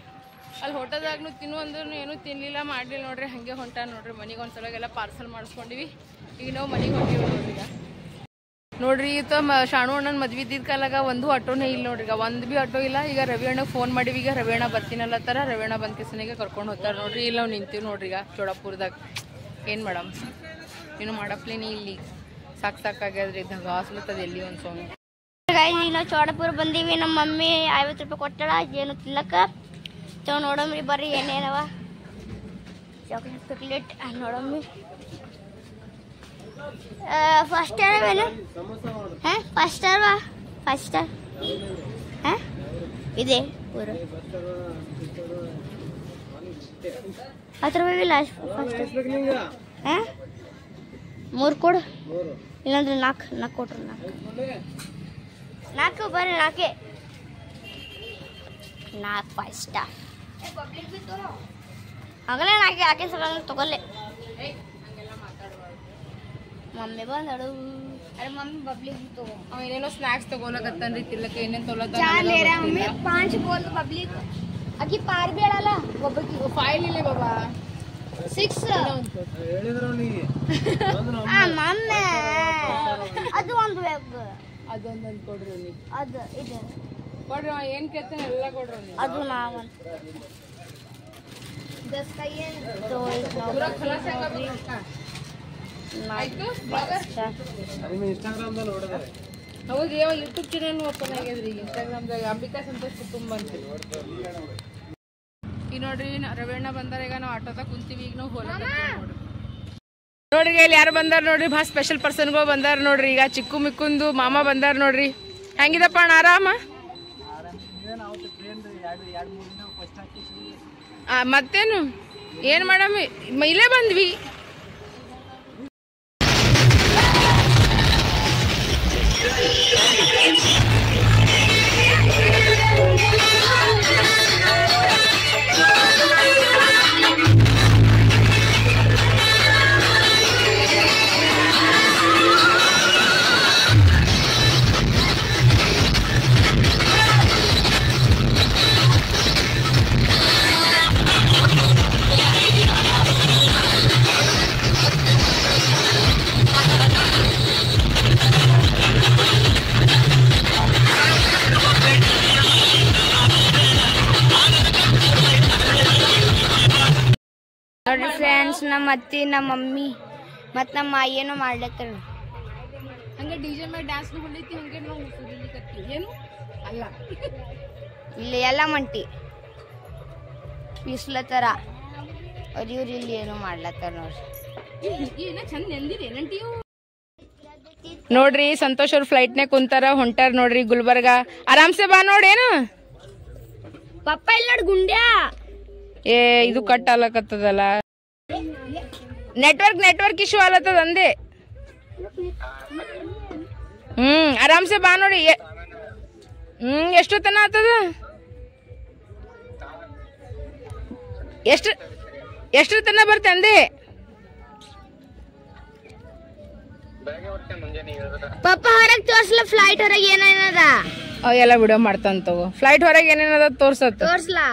ಅಲ್ಲಿ ಹೋಟೆಲ್ದಾಗೂ ತಿನ್ನು ಅಂದ್ರೂ ಏನೂ ತಿನ್ನಲಿಲ್ಲ ಮಾಡಲಿಲ್ಲ ನೋಡ್ರಿ. ಹಾಗೆ ಹೊಂಟ ನೋಡ್ರಿ ಮನೆಗೆ ಒಂದ್ಸಲ ಪಾರ್ಸಲ್ ಮಾಡಿಸ್ಕೊಂಡಿವಿ. ಈಗ ನಾವು ಮನೆಗೆ ಹೊಂಟೀವಿ ನೋಡ್ರಿ. ಈಗ ನೋಡ್ರಿ ಈತ ಶಾಣು ಅಣ್ಣನ ಮದ್ವೆ ಇದ್ದಿದ್ದ ಕಾಲಾಗ ಒಂದು ಆಟೋನೇ ಇಲ್ಲ ನೋಡ್ರಿ. ಈಗ ಒಂದು ಭೀ ಆಟೋ ಇಲ್ಲ. ಈಗ ರವಿ ಅಣ್ಣಗೆ ಫೋನ್ ಮಾಡಿವಿ. ಈಗ ರವಿ ಅಣ್ಣ ಬರ್ತೀನಲ್ಲತ್ತಾರ. ರವಿ ಅಣ್ಣ ಬಂದ ಕಿಸನಿಗೆ ಕರ್ಕೊಂಡು ಹೋಗ್ತಾರೆ ನೋಡ್ರಿ. ಇಲ್ಲಿ ನಾವು ನಿಂತೀವಿ ನೋಡ್ರಿ. ಈಗ ಚೋಡಾಪುರದಾಗ ಏನು ಮೇಡಮ್ ಏನು ಮಾಡಪ್ಲೇನಿ ಇಲ್ಲಿ ಸಾಕಾಗ್ಯದ್ರಿ. ಇದ್ದಾಗ ಹಾಸ್ಲತ್ತದ ಎಲ್ಲಿ ಒಂದು ಸ್ವಾಮಿ. ನಾವು ಚೋಡಾಪುರ ಬಂದೀವಿ. ನಮ್ಮ ಮಮ್ಮಿ 50 ರೂಪಾಯಿ ಕೊಟ್ಟಳ ಏನು ತಿನ್ನಕ. ನೋಡಮ್ರಿ ಬರ್ರಿ ಏನೇನವ. ಚಾಕ್ಲೇಟ್ ನೋಡಮ್ಮಿ. ಫಸ್ಟ್ ಸ್ಟಾರ್ ಏನು ಫಸ್ಟ್ ಸ್ಟಾರ್ ಫಸ್ಟ್ ಸ್ಟಾರ್ ಇದೆ ಪೂರ 10 ರೂಪಾಯಿ ಲಾಸ್ಟ್ ಫಸ್ಟ್ 3 ಕೊಡು ಇಲ್ಲಾಂದ್ರೆ 4 ಕೊಟ್ರು 4 ಬರ್ರಿ 4 ಫಸ್ಟ್ ಸ್ಟಾರ್ ಆಗಲೇ 4 ಹಾಕಿ ಸಲ ತಗೊಳ್ಳೆ. ಮಮ್ಮಿ ಬಂದಳು. ಅರೆ ಮಮ್ಮಿ ಬಬ್ಲಿ ತಗೋ. ಏನೇನೋ ಸ್ನಾಕ್ಸ್ ತಗೋಲಕತ್ತಾನ್ರಿ. ತಿರ್ಲಕ್ಕೆ ಏನೇನು ತೊಗೊಳತ್ತ 5 ಬೋಲ್ ಬಬ್ಲಿ ಅಕ್ಕಿ ಪಾರ್ ಬೇಡಲ್ಲ ಒಬ್ಬಕಿ 5 ಇಲ್ಲೇ ಬಾಬಾ 6 ಮಮ್ಮಿ ಅದು ಒಂದು ಬೇಕು. ಅದೊಂದು ಕೊಡ್ರಿ ನೀವು. ಅದು ಇದು ಕೊಡ್ರಿ ಏನು ಕೇಳ್ತೇನೆ ಎಲ್ಲ ಕೊಡ್ರಿ ನೀವು. ಅದು ನಾವಂತ 10 ಕೈಯೇ ಹೌದು. ಯೂಟ್ಯೂಬ್ ಚಾನಲ್ ಓಪನ್ ಆಗ್ಯದ್ರಿ. ಇನ್ಸ್ಟಾಗ್ರಾಮ್ದಾಗ ಅಂಬಿಕಾ ಸಂತೋಷ್ ಕುಟುಂಬ ಅಂತ. ಈಗ ನೋಡ್ರಿ ರವೀಣ ಬಂದಾರ. ಈಗ ನಾವು ಆಟೋದಾಗ ಕುಂತೀವಿ. ಈಗ ನಾವು ನೋಡ್ರಿ ಇಲ್ಲಿ ಯಾರು ಬಂದಾರ ನೋಡ್ರಿ. ಭಾಳ ಸ್ಪೆಷಲ್ ಪರ್ಸನ್ಗಳು ಬಂದಾರ ನೋಡ್ರಿ. ಈಗ ಚಿಕ್ಕು ಮಿಕ್ಕುಂದು ಮಾಮ ಬಂದಾರ ನೋಡ್ರಿ. ಹೆಂಗಿದಪ್ಪ ಅಣ್ಣ ಆರಾಮ? ಮತ್ತೇನು ಏನು ಮಾಡಮ್ಮ ಇಲ್ಲೇ ಬಂದ್ವಿ. ನೋಡ್ರಿ ಫ್ರೆಂಡ್ಸ್, ನಮ್ಮ ಅತ್ತಿ ನಮ್ಮ ಮಮ್ಮಿ ಮತ್ತು ನಮ್ಮ ಮಾಯಿನೂ ಮಾಡ್ಲತ್ತಾರ. ಹಂಗೆ ಡಿಜೆ ಮೇಲೆ ಡ್ಯಾನ್ಸ್ ಹೊಡಿತಿ. ಹಂಗೆ ನಾವು ಸುರಿಲಿಕತ್ತೀವಿ. ಏನು ಅಲ್ಲ ಇಲ್ಲಿ ಎಲ್ಲ ಮಂಟಿ ಬೀಸ್ಲತ್ತಾರ. ಇವ್ರು ಇಲ್ಲಿ ಏನೋ ಮಾಡ್ಲತ್ತಾರ ನೋಡ್ರಿ. ನೋಡ್ರಿ ಸಂತೋಷ್ ಅವ್ರ ಫ್ಲೈಟ್ನಾಗ ಕುಂತಾರ ಹೊಂಟಾರ ನೋಡ್ರಿ ಗುಲ್ಬರ್ಗ. ಆರಾಮ್ಸೆ ಬಾ ನೋಡೇನು ಪಪ್ಪ ಇಲ್ಲ ನೋಡಿ ಗುಂಡ್ಯಾ. ಏ ಇದು ಕಟ್ ಆಲಕತ್ತದಲ್ಲ. ನೆಟ್ವರ್ಕ್ ಇಶ್ಯೂ ಆಲತ್ತದ ಅಂದೆ. ಆರಾಮ್ಸೆ ಬಾ ನೋಡಿ. ಎಷ್ಟು ತನ ಆತದ? ಎಷ್ಟು ತನ ಬರ್ತೆ ಅಂದೆ? ಪಪ್ಪ ಹೊರಗೆ ತೋರ್ಸ್ಲ ಫ್ಲೈಟ್ ಹೊರಗೆ ಏನೇನದ ಎಲ್ಲ ವಿಡಿಯೋ ಮಾಡ್ತಾನ ತಗೋ. ಫ್ಲೈಟ್ ಹೊರಗೆ ಏನೇನದ ತೋರ್ಸ್ಲಾ.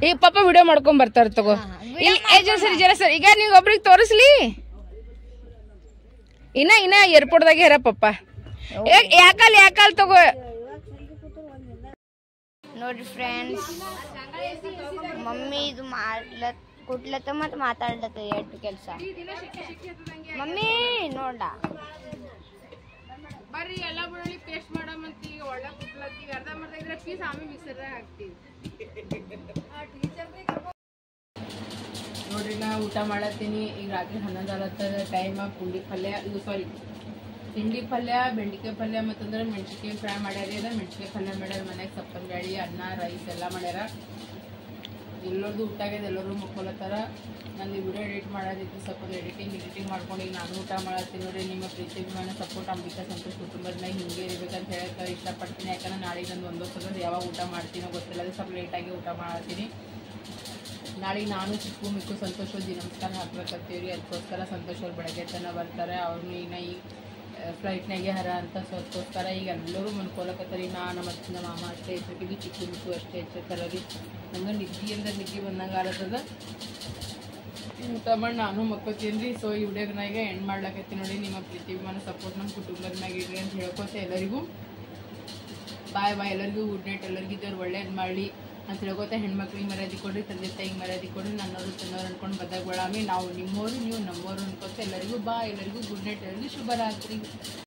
ಈಗ ಪಾಪ ವಿಡಿಯೋ ಮಾಡ್ಕೊಂಡ್ ಬರ್ತಾರ ತಗೋ. ಸರಿ ಈಗ ನೀವ್ ಒಬ್ರಿಗೆ ತೋರಿಸ್ಲಿ. ಇನ್ನ ಏರ್ಪೋರ್ಟ್ ದಾಗ ಇರ ಪಪ್ಪ. ಯಾಕಲ್ ತಗೋ. ನೋಡ್ರಿ ಫ್ರೆಂಡ್ಸ್, ಮಮ್ಮಿ ಇದು ಕೊಟ್ಲತ್ತ ಮತ್ತೆ ಮಾತಾಡ್ಲತ್ತ ಎಷ್ಟು ಕೆಲಸ. ಮಮ್ಮಿ ನೋಡ ಬರ್ರಿ ಎಲ್ಲ ಬೆಳ್ಳುಳ್ಳಿ ಪೇಸ್ಟ್ ಮಾಡಮಂತ. ಈಗ ಒಳ್ಳೆ ಕುಟ್ಲತ್ತಿ ಅರ್ಧಂಬರ್ಧ ಇದ್ರೆ ಪೀಸ್ ಆಮೇಲೆ ಮಿಕ್ಸರ್ದಾಗ ಹಾಕ್ತೀವಿ. ನೋಡ್ರಿ ನಾ ಊಟ ಮಾಡತ್ತೀನಿ. ಈಗ ರಾತ್ರಿ 11 ಆಗತ್ತದ ಟೈಮ್. ತಿಂಡಿ ಪಲ್ಯ ಬೆಂಡಿಕಾಯಿ ಪಲ್ಯ ಮತ್ತಂದ್ರೆ ಮೆಣಸಿನ್ಕಾಯಿ ಫ್ರೈ ಮಾಡ್ಯಾರಿ. ಅದ ಮೆಣಸಿನ್ಕಾಯಿ ಪಲ್ಯ ಮಾಡ್ಯಾರ. ಮನ್ಯಾಗ ಸಪ್ಪನ್ ಬ್ಯಾಳಿ ಅನ್ನ ರೈಸ್ ಎಲ್ಲ ಮಾಡ್ಯಾರ. ಎಲ್ಲರದು ಊಟ ಆಗ್ಯದ. ಎಲ್ಲರೂ ಮುಕ್ಕೊಲತ್ತಾರ. ನಂದು ವಿಡಿಯೋ ಎಡಿಟ್ ಮಾಡೋದಿತ್ತು. ಸ್ವಲ್ಪ ಎಡಿಟಿಂಗ್ ಮಾಡ್ಕೊಂಡು ಈಗ ನಾನು ಊಟ ಮಾಡತ್ತೀನಿ. ನೋಡ್ರಿ ನಿಮ್ಮ ಪ್ರೀತಿ ಅಭಿಮಾನ ಸಪೋರ್ಟ್ ಅಂಬಿಕಾ ಸಂತೋಷ್ ಕುಟುಂಬದ ಮ್ಯಾಗ ಹಿಂಗೆ ಇರ್ಬೇಕಂತ ಹೇಳಕ್ಕೆ ಇಷ್ಟಪಡ್ತೀನಿ. ಯಾಕಂದ್ರೆ ನಾಳೆಗೆ ನಂದು ಒಂದೊಂದು ಯಾವಾಗ ಊಟ ಮಾಡ್ತೀನೋ ಗೊತ್ತಿಲ್ಲ. ಅದು ಸ್ವಲ್ಪ ಲೇಟಾಗಿ ಊಟ ಮಾಡತ್ತೀನಿ. ನಾಳೆಗೆ ನಾನು ಚಿಕ್ಕು ಮಿಕ್ಕು ಸಂತೋಷ್ ಅವ್ರಿಗೆ ನಮಸ್ಕಾರ ಹಾಕ್ಬೇಕಂತೀವ್ರಿ. ಅದಕ್ಕೋಸ್ಕರ ಸಂತೋಷ್ ಅವ್ರು ಬೆಳಗ್ಗೆ ತನ ಬರ್ತಾರೆ. ಅವ್ರನ್ನ ಈಗ ಫ್ಲೈಟ್ನಾಗೆ ಹರ ಅಂತ ಸೊ ಅದಕ್ಕೋಸ್ಕರ ಈಗ ಎಲ್ಲರೂ ಮನ್ಕೊಳಕತ್ತಾರ ನಾನು ಮತ್ತು ನಮ್ಮ ಮಾಮ ಅಷ್ಟೇ ಹೆಚ್ಚಿಗೆ ಚಿಕ್ಕ ಮಿಕ್ಕು ಅಷ್ಟೇ ಹೆಚ್ಚರ ರೀ ನಂಗೆ ನಿದ್ದೆ ಅಂದ್ರೆ ನಿದ್ದೆ ಬಂದಂಗೆ ಆಲತ್ತದ ಊಟ ಮಾಡಿ ನಾನು ಮಕ್ಕೋತೀನಿ ರೀ ಸೊ ಈ ವಿಡಿಯೋಗೆ ನಾ ಈಗ ಎಂಡ್ ಮಾಡ್ಲಾಕತ್ತೀನಿ ನೋಡಿ ನಿಮ್ಮ ಪ್ರೀತಿ ವಿಮಾನ ಸಪೋರ್ಟ್ ನಮ್ಮ ಕುಟುಂಬದ ಮ್ಯಾಗ ಇಡ್ರಿ ಅಂತ ಹೇಳ್ಕೊತೆ ಎಲ್ಲರಿಗೂ ಬಾಯ್ ಬಾಯ್ ಎಲ್ಲರಿಗೂ ಗುಡ್ ನೈಟ್ ಎಲ್ಲರಿಗೂ ಇದ್ದವ್ರು ಒಳ್ಳೇದು ಮಾಡಲಿ ಅಂತ ಹೇಳ್ಕೊತೆ ಹೆಣ್ಮಕ್ಳಿಗೆ ಮರ್ಯಾದೆ ಕೊಡ್ರಿ ತಂದೆ ತಾಯಿಗೆ ಮರ್ಯಾದೆ ಕೊಡ್ರಿ ನನ್ನವರು ತನ್ನವ್ರು ಅನ್ಕೊಂಡು ಬದ್ದಾಗ ಬಳಾಮಿ ನಾವು ನಿಮ್ಮವರು ನೀವು ನಮ್ಮವರು ಅನ್ಕೋತೆ ಎಲ್ಲರಿಗೂ ಬಾಯ್ ಎಲ್ಲರಿಗೂ ಗುಡ್ ನೈಟ್ ಎಲ್ಲರಿಗೂ ಶುಭರಾತ್ರಿ.